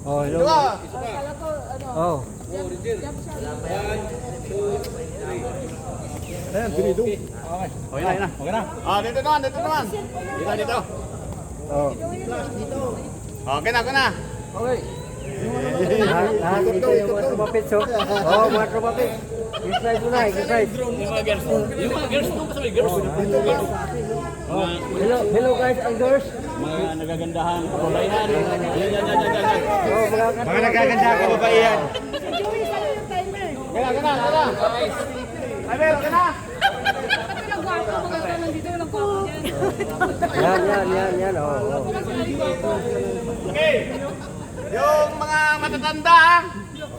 Oh, hello. Kala ko, ano, Oh. jump shot. Ayan, binidong. Okay na. Okay na. Ah, dito naman. Dito. Oh. Okay na. Okay. Lahat dito yung mga trupapits, oh. Oh, mga trupapits. Exercise muna, exercise. Yung mga girls doon pa sa girls. Oh. Hello guys, ang girls. Mga nagagandahan, kababaihan. Yan. Oh, Mga nagaganda ka babaihan. Joey, sa'yo yung timer. Gana. Abel, gana. Walang gwapo, mga ganun dito, walang gwapo dyan. Yan. Oh. Okay. Yung mga matatanda,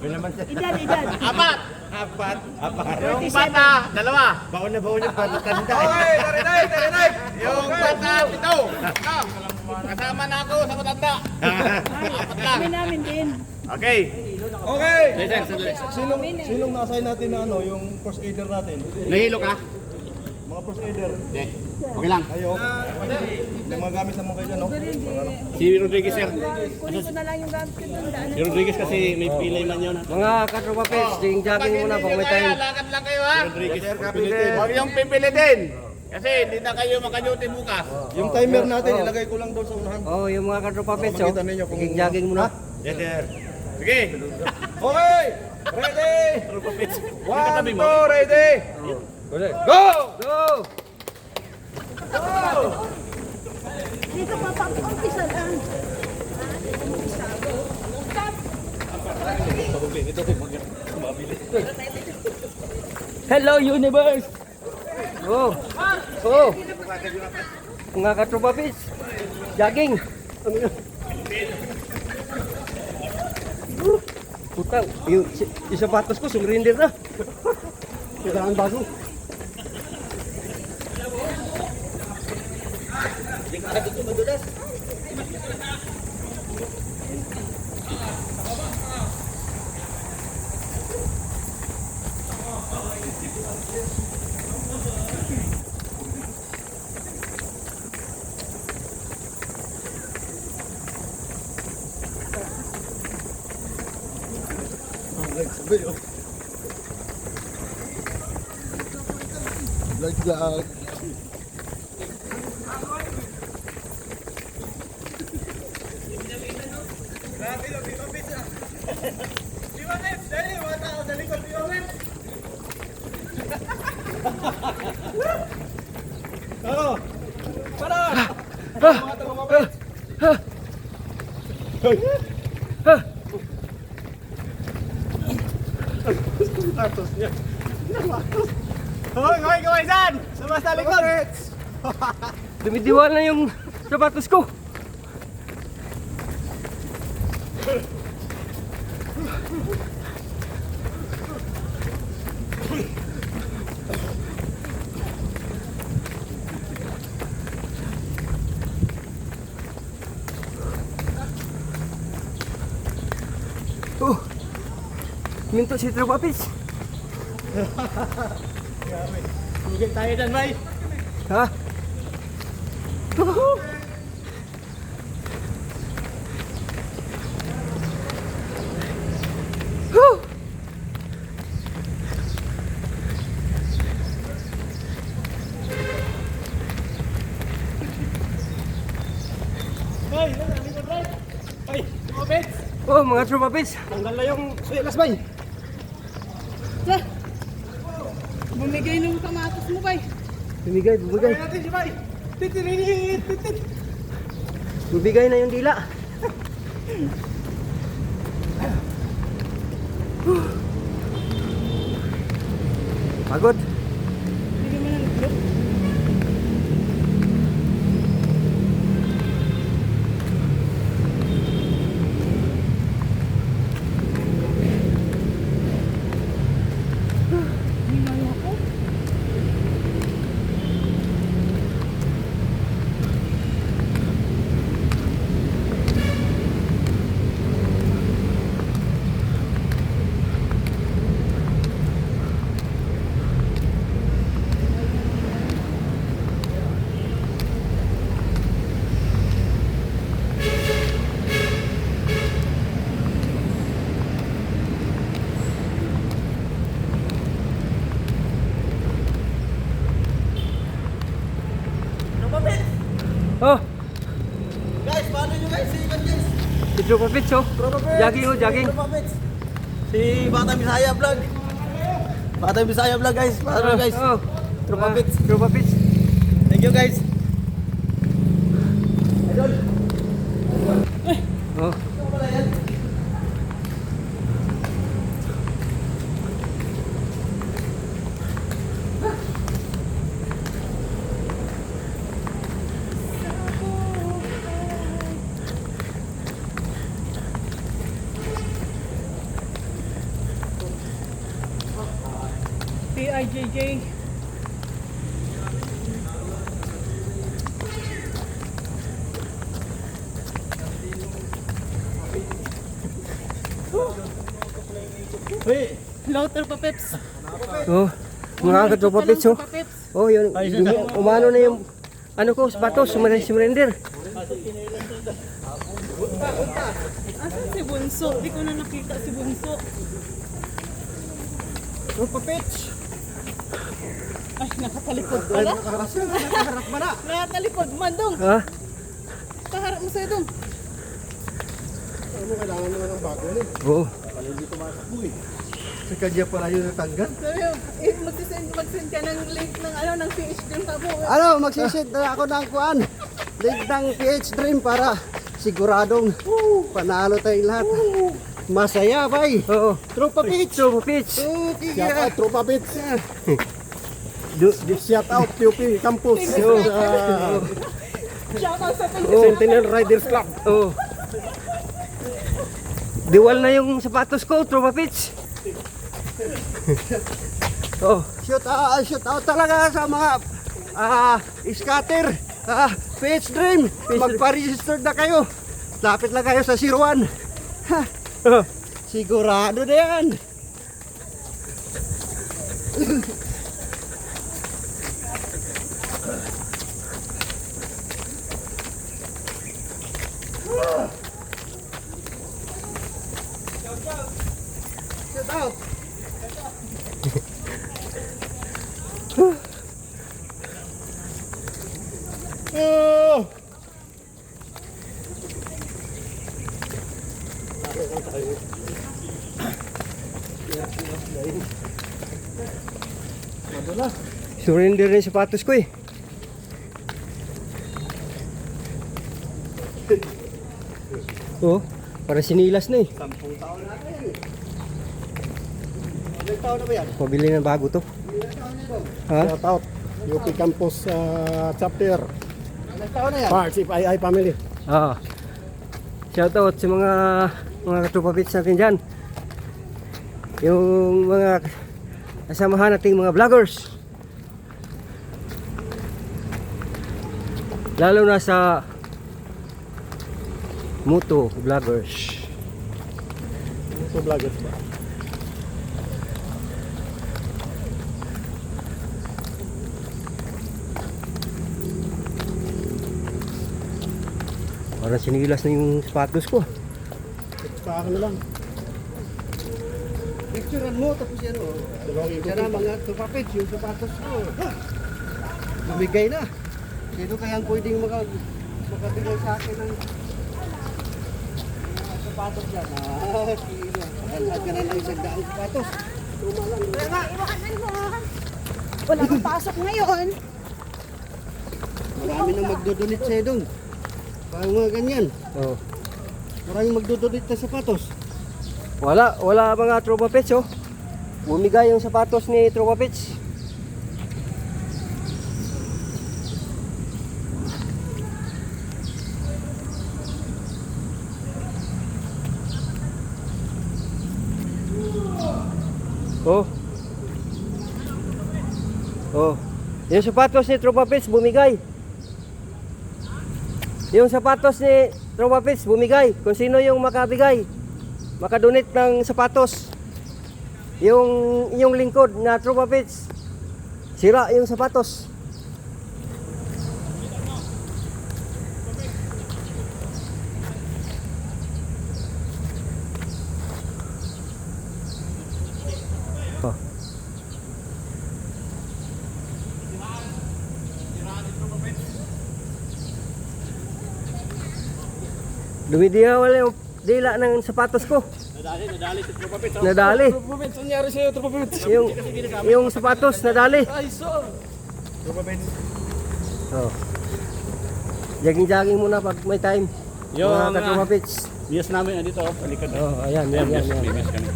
Idan. apat. Yung bata, dalawa. Baon yung patatanda. Okay, tarinay. Yung bata, ito. Kasama na ako sa matanda. Apat lang. Kami namin din. Okay. Okay. Sinong na-assign natin na ano, yung first aider natin? Nahilo ka? Mga first aider. Hindi. Okay lang. Kayo. Yung mga gamit naman kayo dyan, no? Si Rodriguez, sir. Kunin ko na lang yung gamit ko doon. Daan. Si Rodriguez kasi may pilay man yun. Mga katrupapits, jogging muna pag may time. Lakad lang kayo ha. Rodriguez, sir, kapitin. Huwag yung pipilitin. Kasi hindi na kayo makaduty bukas. Yung timer natin, ilagay ko lang doon sa unahan. Oh, yung mga katrupapits, oh. Makita ninyo kung- Jogging muna. Yes, sir. Sige. Okay! Ready! One, Katabi mo. two, ready! Go! Dito pa, umpisa lang. Hello universe! Oh! Mga katrupapits, jogging! Putang, yung sapatos ko sumrinder na. Kailangan bago. Lag. Hoy, dyan! Sama sa likod! Dumidiwal na yung sapatos ko. Minto si Trupapits. Tugit tayo dyan, bay! Ha? Oh, mga Trupapits. Tanggal na yung swelas, bay. Bumigay ng kamatos mo, bay. Bumigay. natin si bay. Titit. Bumigay na yung dila. Pagod. Bigyan mo ng group. Si Tropa Pits, oh. Jogging, oh, jogging. Si Batang Bisaya Vlog. Batang Bisaya Vlog guys. Para guys. Oh. Tropa Pits. Tropa Pits. Thank you guys. Oh. PIJJ. Hey. Hello, Tropa Pips. Oh. Mga Tropa Pits, oh. Oh, yun. Umano na yung ano ko, sapatos, surrender. Asan si Bunso? Di ko na nakita si Bunso. Tropa Pits. Ay, nakatalikod pala. Nakaharap ba na? Nakatalikod man dong. Ha? Kaharap mo sa'yo dong. Ano kailangan mo ng bago ulit? Oo. Sa kanya pala yun natanggal. Sabi mo, mag-send ka ng link ng ano, ng PH Dream pa mo. Ano, magsisit na ako ng kuan. Link ng PH Dream para siguradong panalo tayong lahat. Masaya, bay. Oo. Tropa Pits. Tropa Pits. Okay, shout out, Tropa Pits. Du- Shout out, TUP Campus. Shoutout sa pag Sentinel Riders Club. Oo. Diwal na yung sapatos ko, Tropa Pits. Oh. Shout out talaga sa mga scatter. PH Dream. Magpa-register na kayo. Lapit lang kayo sa 01. Oh. Sigurado na yan. Shout out. Oh. Surrender na yung sapatos ko eh. Oh, para sinilas na eh. 10 taon na rin. Ilang taon na ba yan? Pabili ng bago to. Ha? Shout out. UP Campus chapter. Ilang taon na yan? Parts if I family. Ah. Shout out sa mga Tropa Pits natin dyan. Yung mga kasamahan nating mga vloggers. Lalo na sa Moto vloggers. Ito vloggers ba? Para sinilas na yung sapatos ko. Sa akin na lang. Picturean mo tapos yan o. Yan na mga tupapits, yung sapatos ko. Lumigay na. Sino kayang pwedeng makabigay sa akin ng mga sapatos yan? Sino? Lahat ka na ng isang daang sapatos. Tumalang. Iwakan mo. Wala kang pasok ngayon. Marami nang magdodonate sa'yo doon. Parang mga ganyan. Oh. Maraming magdodonate na sapatos. Wala mga Tropa Pits oh. Bumigay yung sapatos ni Tropa Pits. Oh. Oh. Yung sapatos ni Tropa Pits bumigay. Yung sapatos ni Tropa Pits bumigay. Kung sino yung makabigay, makadonate ng sapatos. Yung lingkod na Tropa Pits, sira yung sapatos. Oh. Dumidiwal yung dila ng sapatos ko. Nadali si Tropa Pits. Nadali. Tropa Pits, nangyari sa'yo, Tropa Pits? Yung sapatos nadali. Ay, so. Tropa Pits. Oh. Jogging-jogging muna pag may time. Yung Mga katropa pits. Yes namin dito, sa likod. Oh, ayan, yan, yan, yan. Yes kami.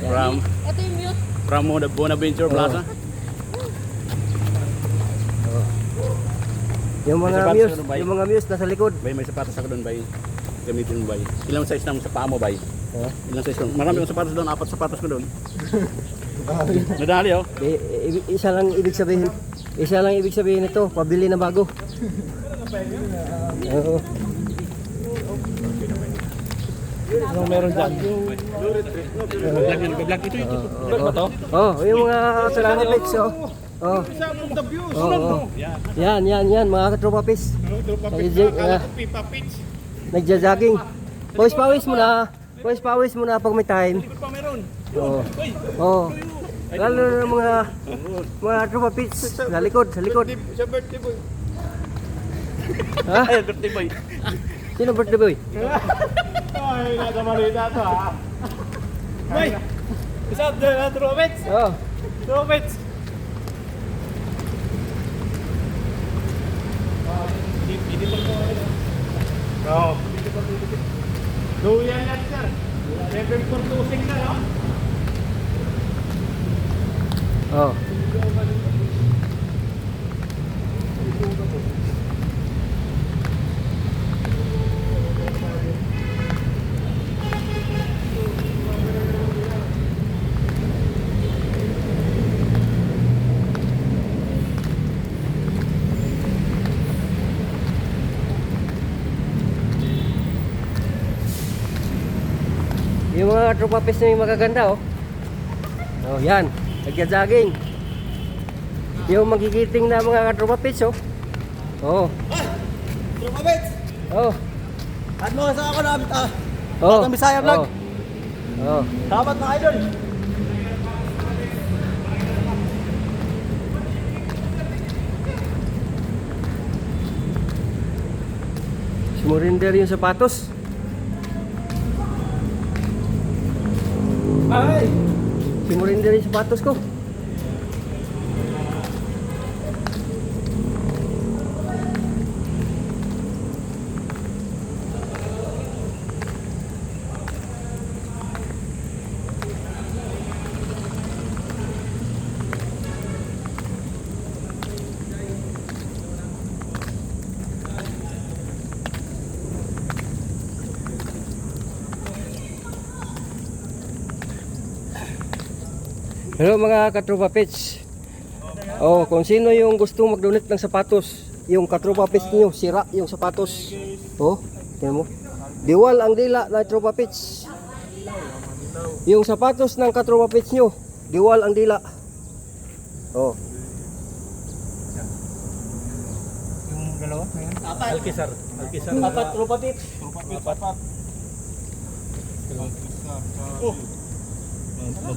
From Ito yung mute. Bonaventure Plaza. Yung mga May muse, sapatos ka doon, bay? yung mga muse nasa likod. Bay, may sapatos ako doon, bay. Gamitin mo, bay. Ilang size ng sa paa mo, bay? Oh. Ilang size doon? Marami akong sapatos doon, 4 sapatos ko doon. Nadali, oh. Isa lang ibig sabihin. Isa lang ibig sabihin nito, pabili na bago. Oo. Anong meron dyan? Vlog yun, vlog ito, ito. Vlog ba to? Oh, yung mga katropa pits, oh. Oh. Oh, oh. Yan, mga katropa pits. Nagja-jogging. Pawis-pawis muna. Pawis-pawis muna pag may time. Pa meron. Oo. Oh. Lalo na mga tropa pits sa likod, sa likod. Sa birthday boy. Ha? Ay, birthday boy. Sino birthday boy? Ay, nagamalita to, ha? Boy! Isa, Tropa Pits! Oh. Tropa Pits! Hindi pa ko. Oo. Luyan yan, sir. Level 4 tusing na, no? Oh. Yung mga tropa pits na yung magaganda, oh. Oh, yan. Nagja-jogging. Yung magigiting na mga tropa pits, oh. Oh. Tropa Pits! Oh. At mo sa ako na, Oh. Batang Bisaya vlog. Oh. Oh. Dapat mga idol. Sumurinder yung sapatos. Ay! Sumurinder yung sapatos ko. Hello mga katropa pits. Oh, kung sino yung gusto mag-donate ng sapatos, yung katropa pits niyo, sira yung sapatos. Oh, tingnan mo. Diwal ang dila ng tropa pits. Yung sapatos ng katropa pits niyo, diwal ang dila. Oh. Yung dalawa na yan? Alkisar. Apat, Tropa Pits. Apat. Oh. Maganda.